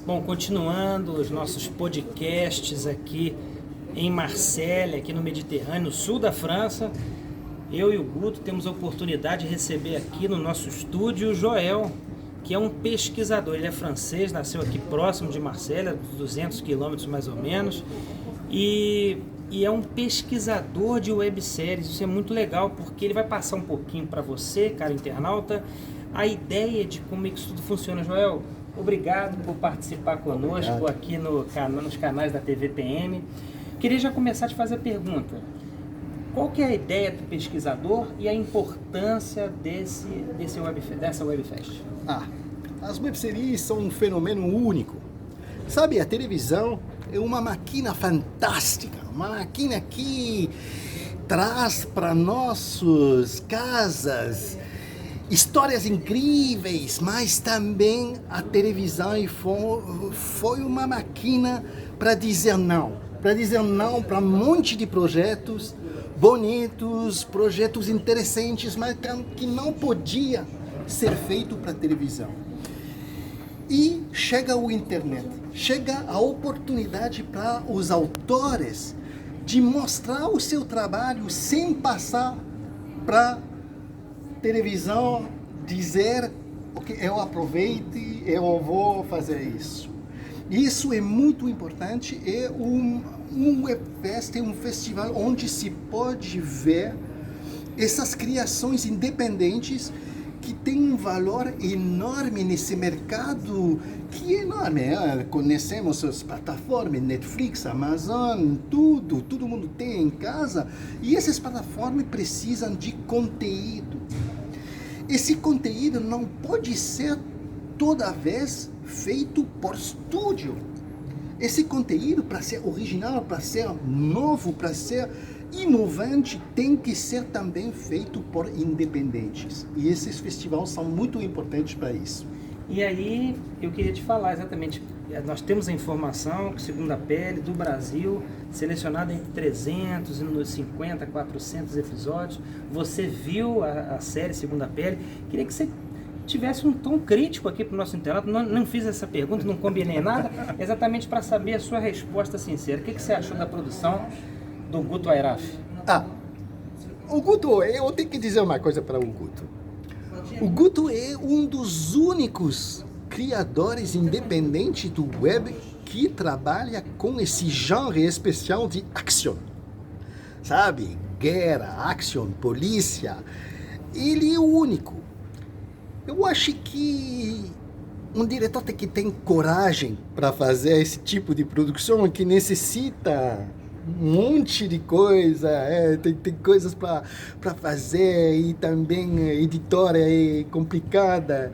Bom, continuando os nossos podcasts aqui em Marselha, aqui no Mediterrâneo, sul da França, eu e o Guto temos a oportunidade de receber aqui no nosso estúdio o Joel, que é um pesquisador. Ele é francês, nasceu aqui próximo de Marselha, 200 quilômetros mais ou menos, e é um pesquisador de webséries. Isso é muito legal, porque ele vai passar um pouquinho para você, cara internauta, a ideia de como é que isso tudo funciona. Joel, obrigado por participar conosco aqui nos canais da TVPM. Queria já começar a te fazer a pergunta. Qual que é a ideia do pesquisador e a importância dessa Webfest? As webséries são um fenômeno único. Sabe, a televisão é uma máquina fantástica, uma máquina que traz para nossas casas histórias incríveis, mas também a televisão foi uma máquina para dizer não para um monte de projetos bonitos, projetos interessantes, mas que não podia ser feito para televisão. E chega o internet, chega a oportunidade para os autores de mostrar o seu trabalho sem passar para televisão, dizer que eu aproveite, eu vou fazer isso. Isso é muito importante. É um Webfest, é um festival onde se pode ver essas criações independentes que tem um valor enorme nesse mercado, que é enorme. Conhecemos as plataformas, Netflix, Amazon, todo mundo tem em casa, e essas plataformas precisam de conteúdo. Esse conteúdo não pode ser toda vez feito por estúdio. Esse conteúdo, para ser original, para ser novo, para ser inovante, tem que ser também feito por independentes. E esses festivais são muito importantes para isso. E aí, eu queria te falar exatamente, nós temos a informação que Segunda Pele do Brasil, selecionada entre 350, 400 episódios. Você viu a série Segunda Pele. Queria que você tivesse um tom crítico aqui para o nosso internauta. Não fiz essa pergunta, não combinei nada, exatamente para saber a sua resposta sincera. O que você achou da produção do Guto Airaf? O Guto, eu tenho que dizer uma coisa para o Guto. O Guto é um dos únicos criadores independentes do web que trabalha com esse genre especial de action. Sabe? Guerra, action, polícia. Ele é o único. Eu acho que um diretor tem que ter coragem para fazer esse tipo de produção, que necessita um monte de coisa, tem coisas para fazer, e também a editora é complicada.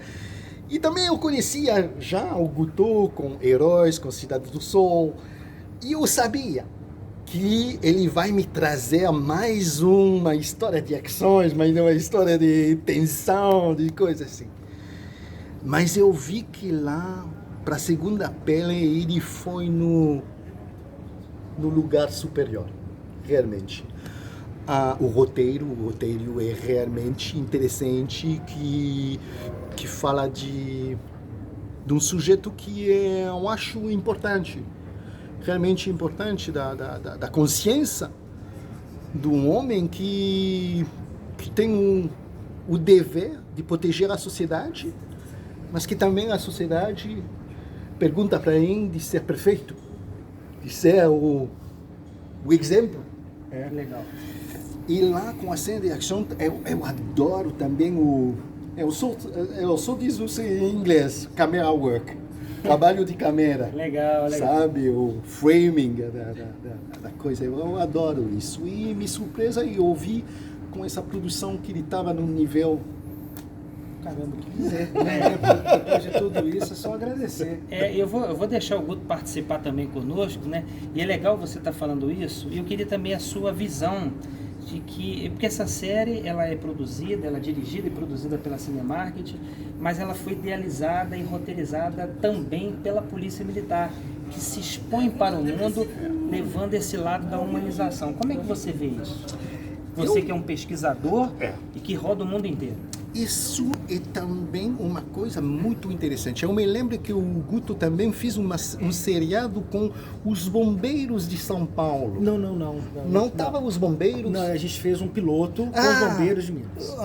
E também eu conhecia já o Guto com Heróis, com Cidade do Sol, e eu sabia que ele vai me trazer mais uma história de ações, mais uma história de tensão, de coisas assim. Mas eu vi que lá, para a Segunda Pele, ele foi no lugar superior, realmente. O roteiro é realmente interessante, que fala de um sujeito que eu acho importante, realmente importante, da consciência de um homem que tem o dever de proteger a sociedade, mas que também a sociedade pergunta para ele de ser perfeito, de ser o exemplo. Legal. E lá com a cena de ação, eu adoro também eu só diz isso em inglês, camera work, trabalho de câmera. Legal. Sabe, o framing da coisa, eu adoro isso. E me surpresa, e ouvi com essa produção que ele estava num nível... Caramba, que dizer. Depois de tudo isso, é só agradecer. Eu vou deixar o Guto participar também conosco, né? E é legal você estar falando isso. E eu queria também a sua visão de que... Porque essa série, ela é produzida, ela é dirigida e produzida pela Cinemarket, mas ela foi idealizada e roteirizada também pela Polícia Militar, que se expõe para o mundo, levando esse lado da humanização. Como é que você vê isso? Você que é um pesquisador e que roda o mundo inteiro. isso é também uma coisa muito interessante. Eu me lembro que o Guto também fez um seriado com os bombeiros de São Paulo. Não Estava os bombeiros? Não, a gente fez um piloto com os bombeiros de Minas.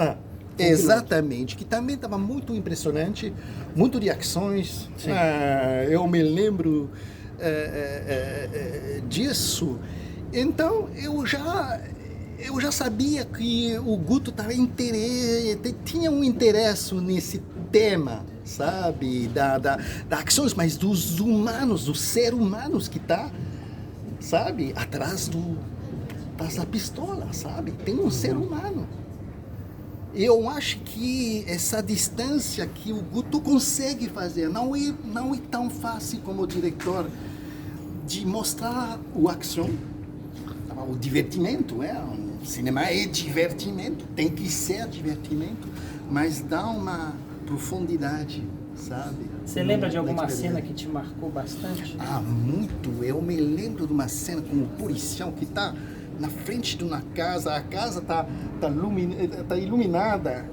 Exatamente, que também estava muito impressionante, muito de ações. Eu me lembro disso. Então eu já sabia que o Guto tinha um interesse nesse tema, sabe, da ações, mas dos humanos, dos seres humanos que está, sabe, atrás da pistola, sabe, tem um ser humano. Eu acho que essa distância que o Guto consegue fazer não é tão fácil como diretor de mostrar a ação, o divertimento, o cinema é divertimento, tem que ser divertimento, mas dá uma profundidade, sabe? Você lembra de alguma cena que te marcou bastante? Muito. Eu me lembro de uma cena com o policial que está na frente de uma casa, a casa tá iluminada.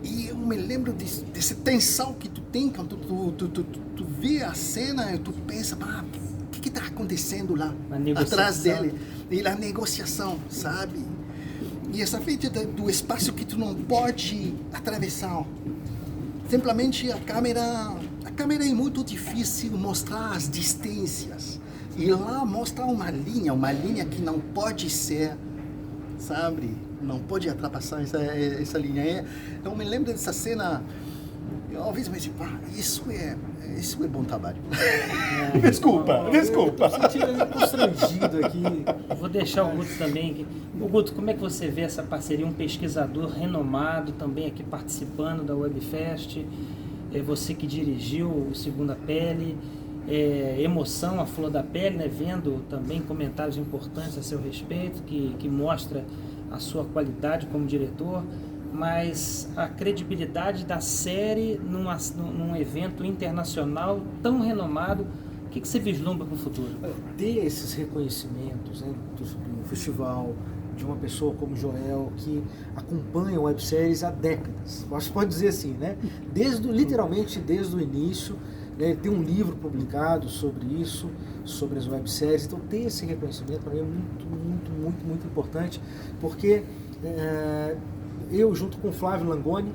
E eu me lembro dessa tensão que tu tem quando tu vê a cena e tu pensa, o que está acontecendo lá atrás dele? E a negociação, sabe? E essa feita do espaço que tu não pode atravessar. Simplesmente a câmera é muito difícil mostrar as distâncias. E lá mostra uma linha que não pode ser, sabe? Não pode ultrapassar essa linha. Eu me lembro dessa cena, eu às vezes me digo, isso é bom trabalho. Desculpa. Eu me senti constrangido aqui. Vou deixar o Guto também aqui. O Guto, como é que você vê essa parceria? Um pesquisador renomado também aqui participando da Webfest, você que dirigiu o Segunda Pele, emoção à flor da pele, né? Vendo também comentários importantes a seu respeito, que mostra a sua qualidade como diretor, mas a credibilidade da série num evento internacional tão renomado, o que você vislumbra para o futuro? Ter esses reconhecimentos, né, do festival, de uma pessoa como Joel, que acompanha webséries há décadas, acho que pode dizer assim, né? Literalmente desde o início, né? Tem um livro publicado sobre isso, sobre as webséries, então ter esse reconhecimento para mim é muito importante, porque eu, junto com o Flávio Langoni,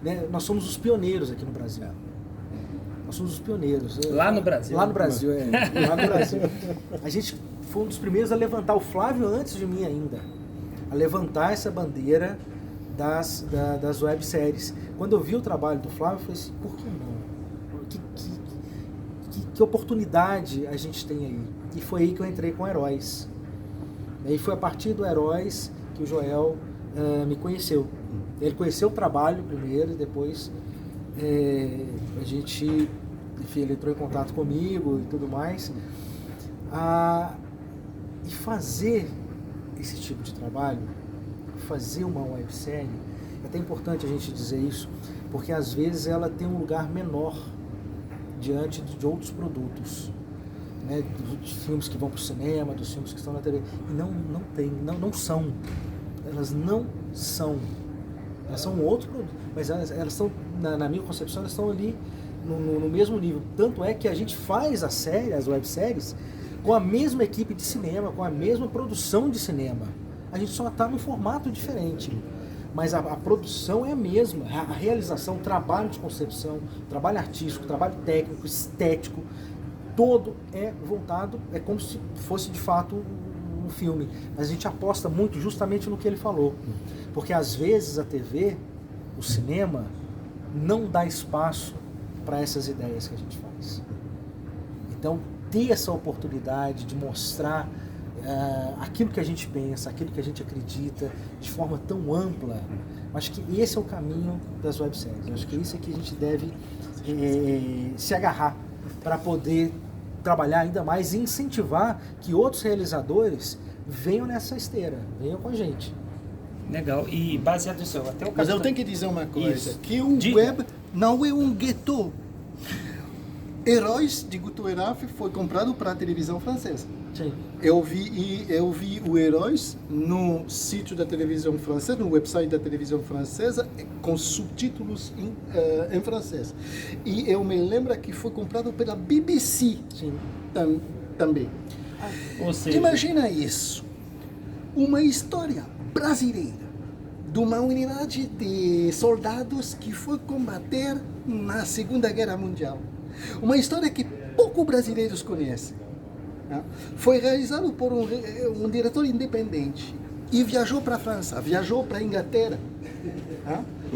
né, nós somos os pioneiros aqui no Brasil. Nós somos os pioneiros. Lá no Brasil? Lá no Brasil, lá no Brasil. A gente foi um dos primeiros a levantar, o Flávio antes de mim ainda, a levantar essa bandeira das webséries. Quando eu vi o trabalho do Flávio, eu falei assim, por que não? Que oportunidade a gente tem aí? E foi aí que eu entrei com Heróis. E foi a partir do Heróis que o Joel me conheceu. Ele conheceu o trabalho primeiro e depois a gente, enfim, ele entrou em contato comigo e tudo mais. E fazer esse tipo de trabalho, fazer uma websérie, é até importante a gente dizer isso, porque às vezes ela tem um lugar menor diante de outros produtos, né, dos filmes que vão para o cinema, dos filmes que estão na TV. E não são. Elas não são. Elas são um outro produto, mas elas estão, na minha concepção, elas estão ali no mesmo nível. Tanto é que a gente faz as webséries, com a mesma equipe de cinema, com a mesma produção de cinema. A gente só está num formato diferente. Mas a produção é a mesma, a realização, o trabalho de concepção, trabalho artístico, trabalho técnico, estético, todo é voltado, é como se fosse de fato um filme. Mas a gente aposta muito justamente no que ele falou, porque às vezes a TV, o cinema, não dá espaço para essas ideias que a gente faz. Então, ter essa oportunidade de mostrar aquilo que a gente pensa, aquilo que a gente acredita, de forma tão ampla, acho que esse é o caminho das webséries. Acho que isso é que a gente deve se agarrar para poder trabalhar ainda mais e incentivar que outros realizadores venham nessa esteira, venham com a gente. Legal, e baseado nisso, até o Mas eu tenho que dizer uma coisa, Isso. que o web não é um gueto. Heróis de Guto Erafe foi comprado para a televisão francesa. Sim. Eu vi o Heróis no sítio da televisão francesa, no website da televisão francesa, com subtítulos em francês. E eu me lembro que foi comprado pela BBC. Sim. Também. Ou seja, Imagina isso. Uma história brasileira de uma unidade de soldados que foi combater na Segunda Guerra Mundial. Uma história que poucos brasileiros conhecem. Foi realizado por um diretor independente e viajou para a França, viajou para a Inglaterra,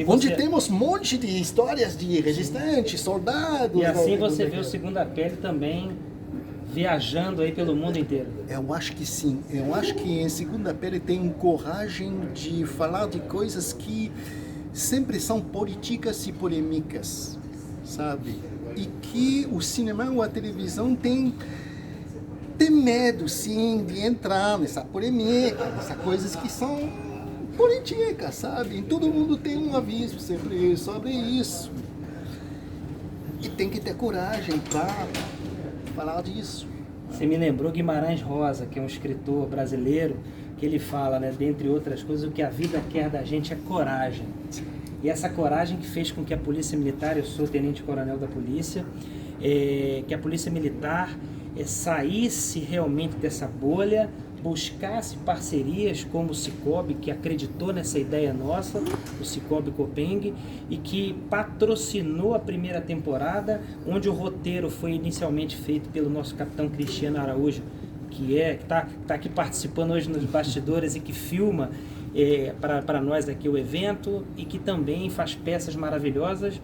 onde temos um monte de histórias de resistentes, soldados. E assim você vê o Segunda Pele também viajando aí pelo mundo inteiro. Eu acho que sim. Eu acho que em Segunda Pele tem coragem de falar de coisas que sempre são políticas e polêmicas, sabe? E que o cinema ou a televisão tem medo, sim, de entrar nessa polêmica, nessas coisas que são políticas, sabe? E todo mundo tem um aviso sempre sobre isso. E tem que ter coragem para falar disso. Você me lembrou Guimarães Rosa, que é um escritor brasileiro, que ele fala, né, dentre outras coisas, o que a vida quer da gente é coragem. E essa coragem que fez com que a Polícia Militar, eu sou tenente-coronel da polícia, que a Polícia Militar saísse realmente dessa bolha, buscasse parcerias como o Cicobi, que acreditou nessa ideia nossa, o Cicobi Copeng, e que patrocinou a primeira temporada, onde o roteiro foi inicialmente feito pelo nosso capitão Cristiano Araújo, que está aqui participando hoje nos bastidores e que filma para nós aqui o evento, e que também faz peças maravilhosas,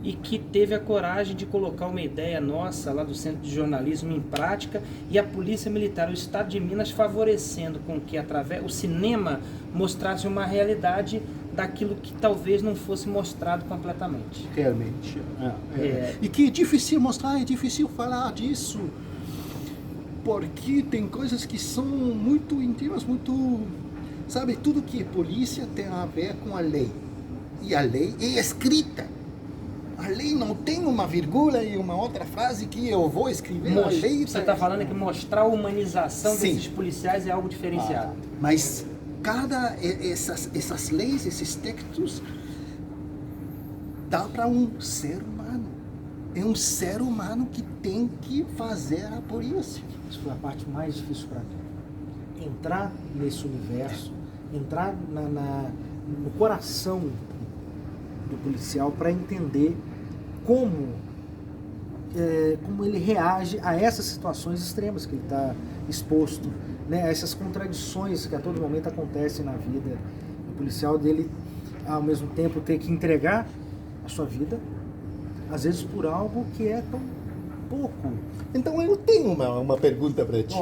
e que teve a coragem de colocar uma ideia nossa lá do Centro de Jornalismo em prática, e a Polícia Militar, o Estado de Minas, favorecendo com que através o cinema mostrasse uma realidade daquilo que talvez não fosse mostrado completamente. Realmente. E que é difícil mostrar, é difícil falar disso, porque tem coisas que são muito íntimas, muito... Sabe, tudo que é polícia tem a ver com a lei. E a lei é escrita. A lei não tem uma vírgula e uma outra frase que eu vou escrever. A lei você está falando que mostrar a humanização desses policiais é algo diferenciado. Mas essas leis, esses textos, dá para um ser humano. É um ser humano que tem que fazer a polícia. Isso foi a parte mais difícil para mim. Entrar nesse universo, entrar no coração do policial para entender como ele reage a essas situações extremas que ele está exposto, né? Essas contradições que a todo momento acontecem na vida do policial, dele ao mesmo tempo ter que entregar a sua vida, às vezes por algo que é tão pouco. Então eu tenho uma pergunta para ti.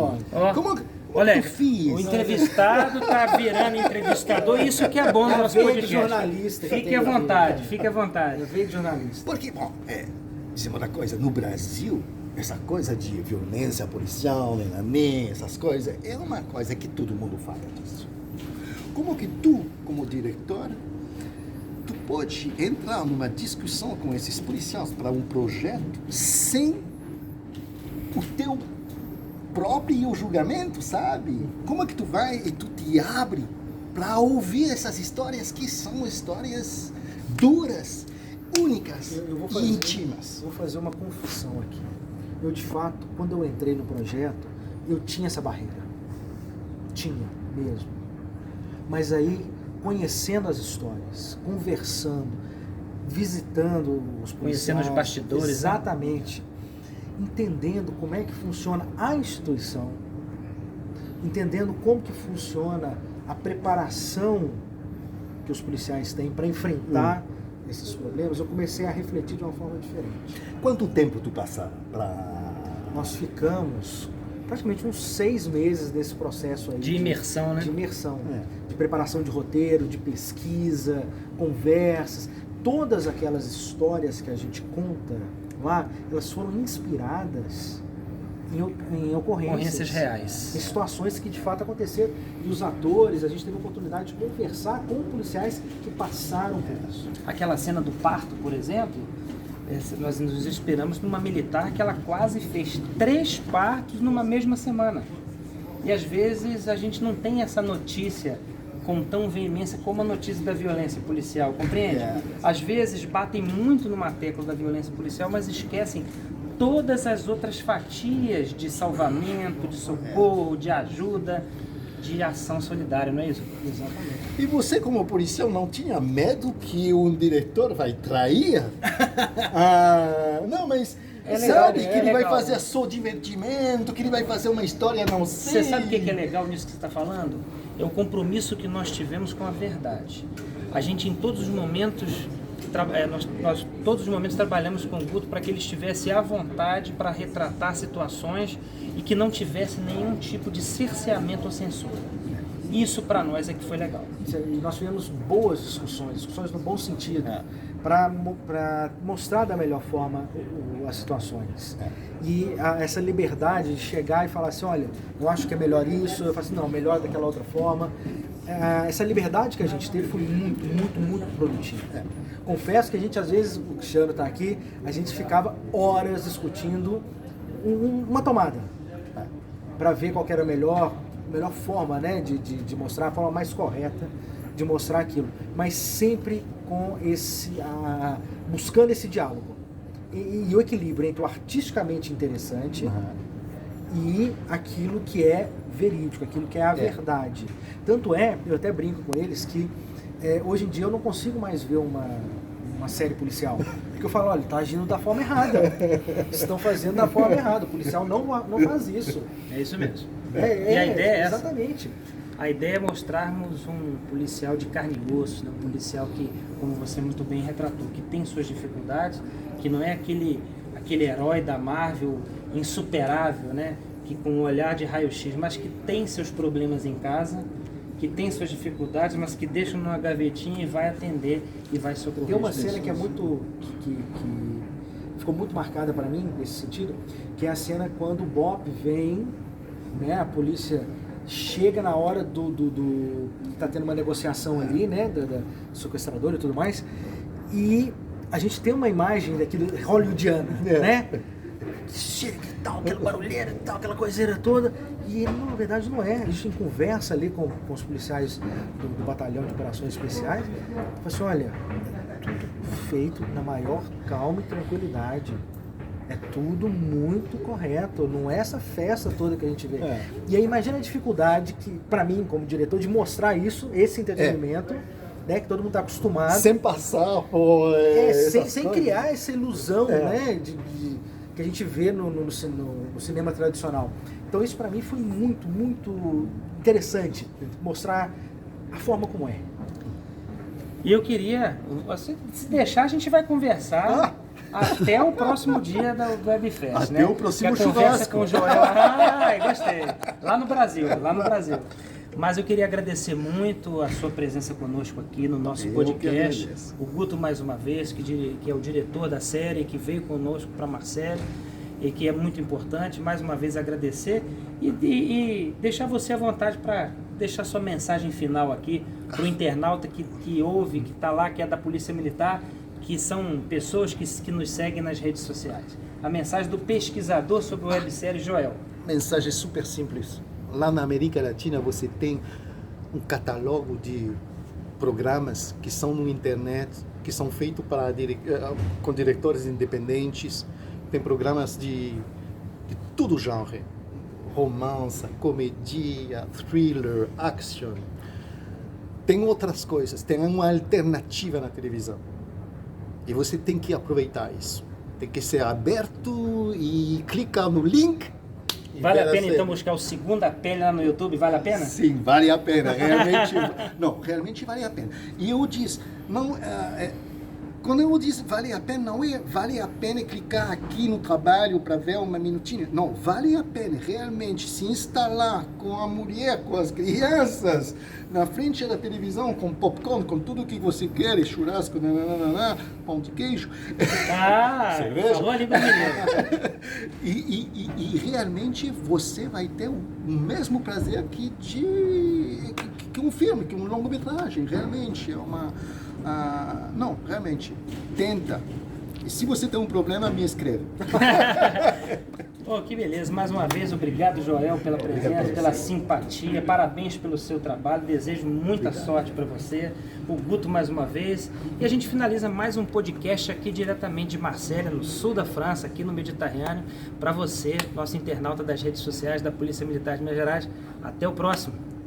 Olha, o entrevistado está virando entrevistador, isso que é bom no nosso podcast. Jornalista. Fique à vontade, fique à vontade. Veio de jornalista. Porque, bom, isso é uma coisa, no Brasil, essa coisa de violência policial, essas coisas, é uma coisa que todo mundo fala disso. Como que tu, como diretor, tu pode entrar numa discussão com esses policiais para um projeto sem o teu próprio julgamento, sabe? Como é que tu vai e tu te abre para ouvir essas histórias que são histórias duras, únicas e íntimas? Vou fazer uma confissão aqui. Eu, de fato, quando eu entrei no projeto, eu tinha essa barreira. Tinha mesmo. Mas aí, conhecendo as histórias, conversando, visitando os policiais, conhecendo os bastidores, exatamente, entendendo como é que funciona a instituição, entendendo como que funciona a preparação que os policiais têm para enfrentar esses problemas, eu comecei a refletir de uma forma diferente. Quanto tempo tu passa para... Nós ficamos praticamente uns 6 meses nesse processo aí. De imersão, né? De imersão, de preparação de roteiro, de pesquisa, conversas, todas aquelas histórias que a gente conta lá, elas foram inspiradas em ocorrências reais, em situações que de fato aconteceram, e os atores, a gente teve a oportunidade de conversar com policiais que passaram por isso. Aquela cena do parto, por exemplo, nós nos inspiramos numa militar que ela quase fez 3 partos numa mesma semana. E às vezes a gente não tem essa notícia com tão veemência como a notícia da violência policial, compreende? Às vezes batem muito numa tecla da violência policial, mas esquecem todas as outras fatias de salvamento, de socorro, de ajuda, de ação solidária, não é isso? Exatamente. E você, como policial, não tinha medo que um diretor vai trair? Não, mas sabe que ele vai fazer só divertimento, que ele vai fazer uma história, não sei. Você sabe o que é legal nisso que você está falando? É o compromisso que nós tivemos com a verdade. A gente, em todos os momentos, nós todos os momentos trabalhamos com o Guto para que ele estivesse à vontade para retratar situações e que não tivesse nenhum tipo de cerceamento ou censura. Isso para nós é que foi legal. E nós tivemos boas discussões no bom sentido, para mostrar da melhor forma as situações. E essa liberdade de chegar e falar assim, olha, eu acho que é melhor isso, eu falo assim, não, melhor daquela outra forma. Essa liberdade que a gente teve foi muito, muito, muito produtiva. Confesso que a gente, às vezes, o Cristiano está aqui, a gente ficava horas discutindo uma tomada, para ver qual que era a melhor forma, né, de mostrar, a forma mais correta de mostrar aquilo, mas sempre com buscando esse diálogo e o equilíbrio entre o artisticamente interessante e aquilo que é verídico, aquilo que é a verdade. Tanto eu até brinco com eles que hoje em dia eu não consigo mais ver uma série policial, porque eu falo, olha, tá agindo da forma errada, estão fazendo da forma errada, o policial não faz isso. É isso mesmo. E a ideia é essa. Exatamente. A ideia é mostrarmos um policial de carne e osso, né? Um policial que, como você muito bem retratou, que tem suas dificuldades, que não é aquele herói da Marvel insuperável, né? Que com um olhar de raio-x, mas que tem seus problemas em casa, que tem suas dificuldades, mas que deixa numa gavetinha e vai atender e vai socorrer. Tem uma cena que é muito que ficou muito marcada para mim nesse sentido, que é a cena quando o Bob vem, né, a polícia chega na hora tá tendo uma negociação ali, né, do sequestrador e tudo mais, e a gente tem uma imagem daquilo hollywoodiana, né? Chega e tal, aquela barulheira e tal, aquela coiseira toda, e na verdade não é. A gente conversa ali com os policiais do batalhão de operações especiais, fala assim, olha, é tudo feito na maior calma e tranquilidade. É tudo muito correto, não é essa festa toda que a gente vê. E aí imagina a dificuldade que, para mim, como diretor, de mostrar esse entretenimento, né, que todo mundo está acostumado. Sem passar por... sem criar essa ilusão, né, que a gente vê no cinema tradicional. Então isso para mim foi muito, muito interessante, mostrar a forma como é. E eu queria, se deixar, a gente vai conversar até o próximo dia do Webfest, até né? o próximo churrasco com o Joel. Gostei. Lá no Brasil. Mas eu queria agradecer muito a sua presença conosco aqui no nosso podcast. O Guto, mais uma vez, que é o diretor da série, que veio conosco para Marselha e que é muito importante. Mais uma vez agradecer e deixar você à vontade para deixar sua mensagem final aqui para o internauta que ouve, que está lá, que é da Polícia Militar, que são pessoas que nos seguem nas redes sociais. A mensagem do pesquisador sobre o websérie Joel. Mensagem super simples. Lá na América Latina você tem um catálogo de programas que são na internet, que são feitos com diretores independentes. Tem programas de todo genre. Romance, comédia, thriller, action. Tem outras coisas. Tem uma alternativa na televisão. E você tem que aproveitar isso. Tem que ser aberto e clicar no link. Vale a pena então buscar o Segunda Pele lá no YouTube? Vale a pena? Sim, vale a pena. Realmente vale a pena. E eu disse, quando eu disse vale a pena, não é vale a pena clicar aqui no trabalho para ver uma minutinha. Não, vale a pena realmente se instalar com a mulher, com as crianças, na frente da televisão, com popcorn, com tudo que você quer, churrasco, pão de queijo. Cerveja. Falou ali do mineiro. E realmente você vai ter o mesmo prazer que um filme, que um longa-metragem. Realmente é uma... não, realmente, tenta. E se você tem um problema, me escreve. Oh, que beleza. Mais uma vez, obrigado, Joel, pela presença, pela simpatia. Parabéns pelo seu trabalho. Desejo muita sorte para você. O Guto, mais uma vez. E a gente finaliza mais um podcast aqui diretamente de Marselha, no sul da França, aqui no Mediterrâneo. Para você, nosso internauta das redes sociais da Polícia Militar de Minas Gerais. Até o próximo.